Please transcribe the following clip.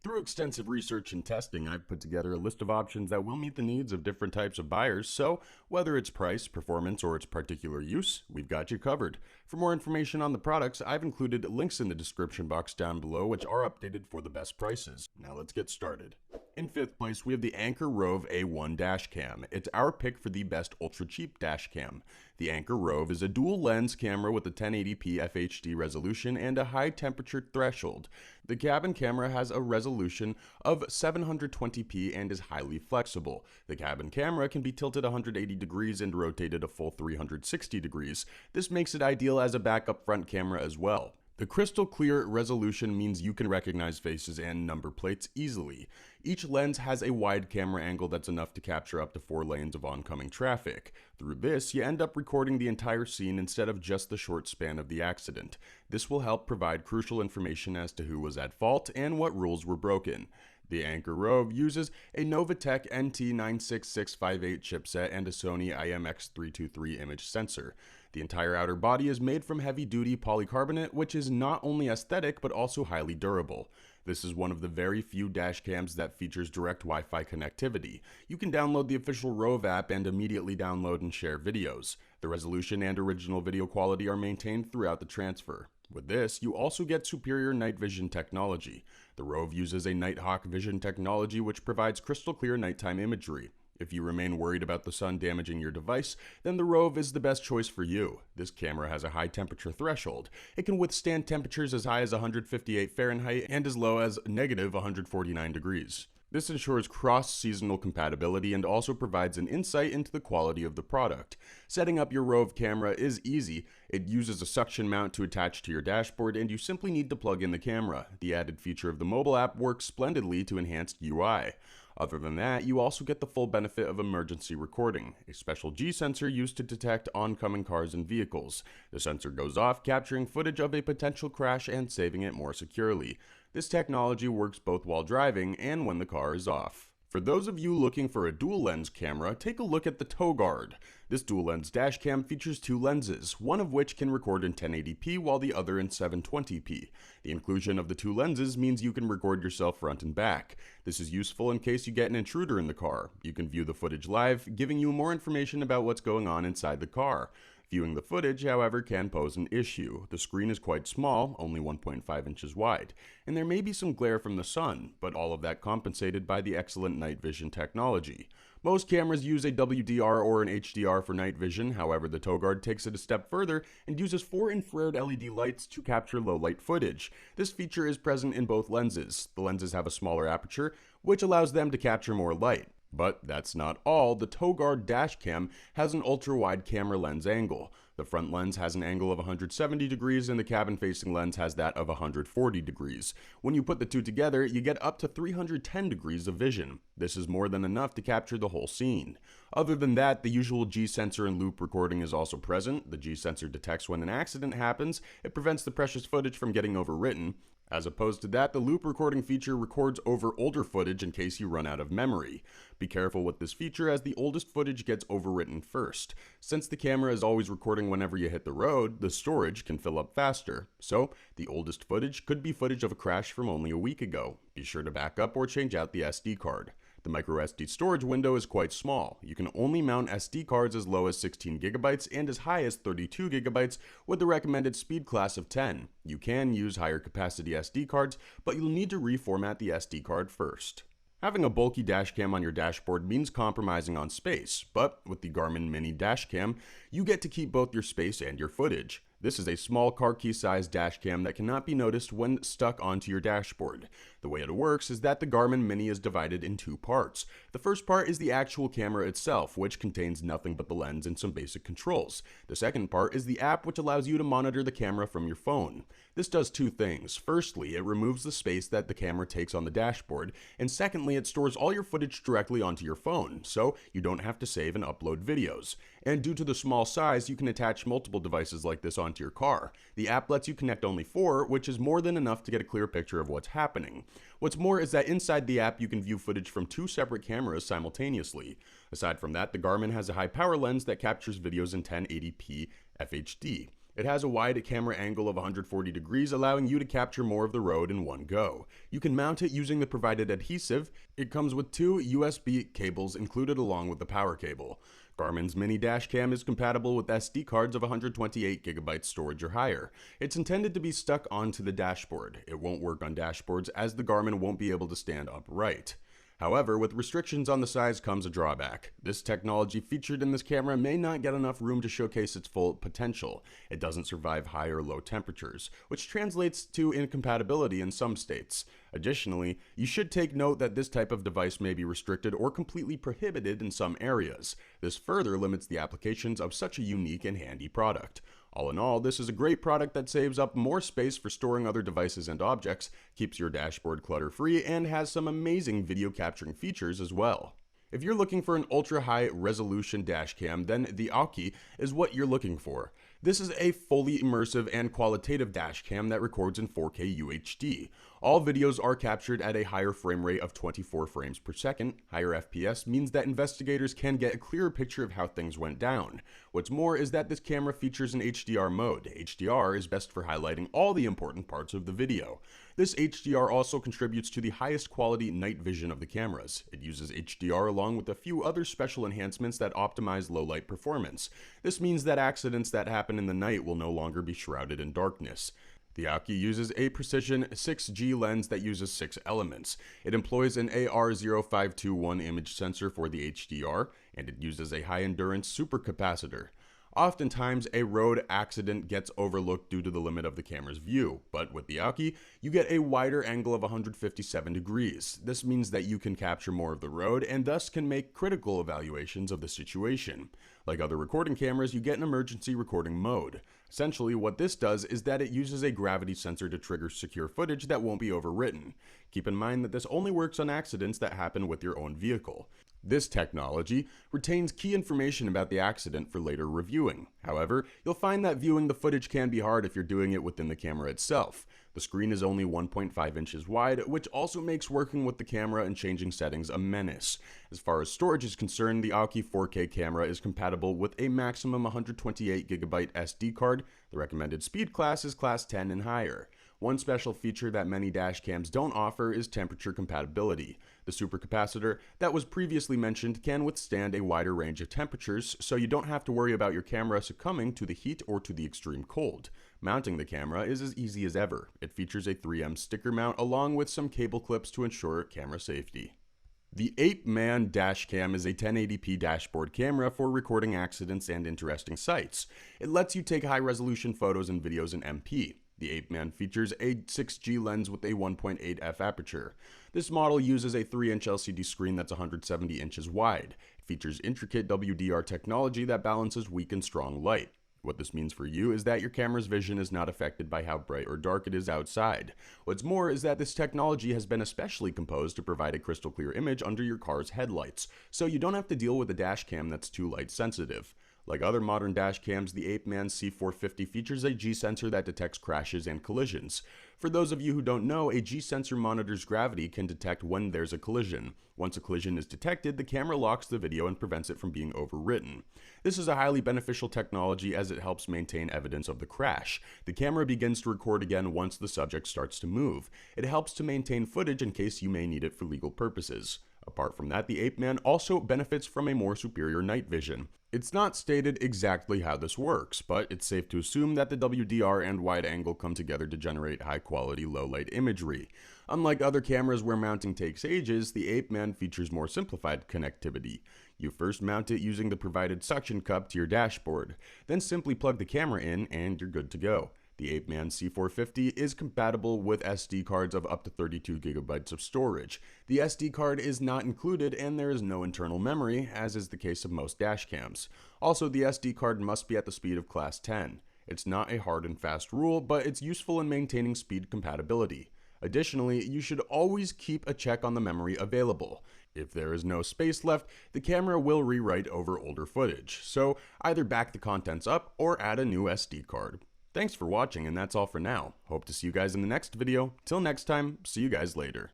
Through extensive research and testing, I've put together a list of options that will meet the needs of different types of buyers, so whether it's price, performance, or its particular use, we've got you covered. For more information on the products, I've included links in the description box down below, which are updated for the best prices. Now let's get started. In 5th place, we have the Anker Roav A1 dash cam. It's our pick for the best ultra cheap dash cam. The Anker Roav is a dual lens camera with a 1080p FHD resolution and a high temperature threshold. The cabin camera has a resolution of 720p and is highly flexible. The cabin camera can be tilted 180 degrees and rotated a full 360 degrees. This makes it ideal as a backup front camera as well. The crystal clear resolution means you can recognize faces and number plates easily. Each lens has a wide camera angle that's enough to capture up to 4 lanes of oncoming traffic. Through this, you end up recording the entire scene instead of just the short span of the accident. This will help provide crucial information as to who was at fault and what rules were broken. The Anker Roav uses a Novatech NT96658 chipset and a Sony IMX323 image sensor. The entire outer body is made from heavy-duty polycarbonate, which is not only aesthetic but also highly durable. This is one of the very few dash cams that features direct Wi-Fi connectivity. You can download the official Roav app and immediately download and share videos. The resolution and original video quality are maintained throughout the transfer. With this, you also get superior night vision technology. The Roav uses a Nighthawk vision technology which provides crystal clear nighttime imagery. If you remain worried about the sun damaging your device, then the Roav is the best choice for you. This camera has a high temperature threshold. It can withstand temperatures as high as 158 Fahrenheit and as low as negative 149 degrees. This ensures cross-seasonal compatibility and also provides an insight into the quality of the product. Setting up your Roav camera is easy. It uses a suction mount to attach to your dashboard and you simply need to plug in the camera. The added feature of the mobile app works splendidly to enhance UI. Other than that, you also get the full benefit of emergency recording, a special G sensor used to detect oncoming cars and vehicles. The sensor goes off, capturing footage of a potential crash and saving it more securely. This technology works both while driving and when the car is off. For those of you looking for a dual lens camera, take a look at the Toguard. This dual lens dash cam features 2 lenses, one of which can record in 1080p while the other in 720p. The inclusion of the 2 lenses means you can record yourself front and back. This is useful in case you get an intruder in the car. You can view the footage live, giving you more information about what's going on inside the car. Viewing the footage, however, can pose an issue. The screen is quite small, only 1.5 inches wide, and there may be some glare from the sun, but all of that compensated by the excellent night vision technology. Most cameras use a WDR or an HDR for night vision, however the Toguard takes it a step further and uses 4 infrared LED lights to capture low light footage. This feature is present in both lenses. The lenses have a smaller aperture, which allows them to capture more light. But that's not all. The Toguard dashcam has an ultra-wide camera lens angle. The front lens has an angle of 170 degrees and the cabin-facing lens has that of 140 degrees. When you put the two together, you get up to 310 degrees of vision. This is more than enough to capture the whole scene. Other than that, the usual G-sensor and loop recording is also present. The G-sensor detects when an accident happens. It prevents the precious footage from getting overwritten. As opposed to that, the loop recording feature records over older footage in case you run out of memory. Be careful with this feature as the oldest footage gets overwritten first. Since the camera is always recording whenever you hit the road, the storage can fill up faster. So, the oldest footage could be footage of a crash from only a week ago. Be sure to back up or change out the SD card. The microSD storage window is quite small. You can only mount SD cards as low as 16 GB and as high as 32 GB with the recommended speed class of 10. You can use higher capacity SD cards, but you'll need to reformat the SD card first. Having a bulky dashcam on your dashboard means compromising on space, but with the Garmin Mini Dashcam, you get to keep both your space and your footage. This is a small car key sized dashcam that cannot be noticed when stuck onto your dashboard. The way it works is that the Garmin Mini is divided in 2 parts. The first part is the actual camera itself, which contains nothing but the lens and some basic controls. The second part is the app, which allows you to monitor the camera from your phone. This does 2 things. Firstly, it removes the space that the camera takes on the dashboard, and secondly, it stores all your footage directly onto your phone, so you don't have to save and upload videos. And due to the small size, you can attach multiple devices like this onto your car. The app lets you connect only 4, which is more than enough to get a clear picture of what's happening. What's more is that inside the app you can view footage from 2 separate cameras simultaneously. Aside from that, the Garmin has a high power lens that captures videos in 1080p FHD. It has a wide camera angle of 140 degrees, allowing you to capture more of the road in one go. You can mount it using the provided adhesive. It comes with 2 USB cables included along with the power cable. Garmin's mini dash cam is compatible with SD cards of 128 GB storage or higher. It's intended to be stuck onto the dashboard. It won't work on dashboards as the Garmin won't be able to stand upright. However, with restrictions on the size comes a drawback. This technology featured in this camera may not get enough room to showcase its full potential. It doesn't survive high or low temperatures, which translates to incompatibility in some states. Additionally, you should take note that this type of device may be restricted or completely prohibited in some areas. This further limits the applications of such a unique and handy product. All in all, this is a great product that saves up more space for storing other devices and objects, keeps your dashboard clutter-free, and has some amazing video capturing features as well. If you're looking for an ultra-high resolution dash cam, then the Aukey is what you're looking for. This is a fully immersive and qualitative dash cam that records in 4K UHD. All videos are captured at a higher frame rate of 24 frames per second. Higher FPS means that investigators can get a clearer picture of how things went down. What's more is that this camera features an HDR mode. HDR is best for highlighting all the important parts of the video. This HDR also contributes to the highest quality night vision of the cameras. It uses HDR along with a few other special enhancements that optimize low light performance. This means that accidents that happen in the night will no longer be shrouded in darkness. The Aukey uses a precision 6G lens that uses 6 elements. It employs an AR0521 image sensor for the HDR, and it uses a high-endurance supercapacitor. Oftentimes, a road accident gets overlooked due to the limit of the camera's view, but with the Aukey, you get a wider angle of 157 degrees. This means that you can capture more of the road and thus can make critical evaluations of the situation. Like other recording cameras, you get an emergency recording mode. Essentially, what this does is that it uses a gravity sensor to trigger secure footage that won't be overwritten. Keep in mind that this only works on accidents that happen with your own vehicle. This technology retains key information about the accident for later reviewing. However, you'll find that viewing the footage can be hard if you're doing it within the camera itself. The screen is only 1.5 inches wide, which also makes working with the camera and changing settings a menace. As far as storage is concerned, the Aukey 4K camera is compatible with a maximum 128 GB SD card. The recommended speed class is class 10 and higher. One special feature that many dash cams don't offer is temperature compatibility. The supercapacitor that was previously mentioned can withstand a wider range of temperatures, so you don't have to worry about your camera succumbing to the heat or to the extreme cold. Mounting the camera is as easy as ever. It features a 3M sticker mount along with some cable clips to ensure camera safety. The Apeman dash cam is a 1080p dashboard camera for recording accidents and interesting sights. It lets you take high-resolution photos and videos in MP. The Apeman features a 6G lens with a 1.8 f aperture. This model uses a 3-inch LCD screen that's 170 inches wide. It features intricate WDR technology that balances weak and strong light. What this means for you is that your camera's vision is not affected by how bright or dark it is outside. What's more is that this technology has been especially composed to provide a crystal clear image under your car's headlights, so you don't have to deal with a dash cam that's too light sensitive. Like other modern dash cams, the Apeman C450 features a G-sensor that detects crashes and collisions. For those of you who don't know, a G-sensor monitors gravity can detect when there's a collision. Once a collision is detected, the camera locks the video and prevents it from being overwritten. This is a highly beneficial technology as it helps maintain evidence of the crash. The camera begins to record again once the subject starts to move. It helps to maintain footage in case you may need it for legal purposes. Apart from that, the Apeman also benefits from a more superior night vision. It's not stated exactly how this works, but it's safe to assume that the WDR and wide angle come together to generate high-quality low-light imagery. Unlike other cameras where mounting takes ages, the Apeman features more simplified connectivity. You first mount it using the provided suction cup to your dashboard, then simply plug the camera in and you're good to go. The Apeman C450 is compatible with SD cards of up to 32 GB of storage. The SD card is not included and there is no internal memory, as is the case of most dash cams. Also, the SD card must be at the speed of class 10. It's not a hard and fast rule, but it's useful in maintaining speed compatibility. Additionally, you should always keep a check on the memory available. If there is no space left, the camera will rewrite over older footage, so either back the contents up or add a new SD card. Thanks for watching, and that's all for now. Hope to see you guys in the next video. Till next time, see you guys later.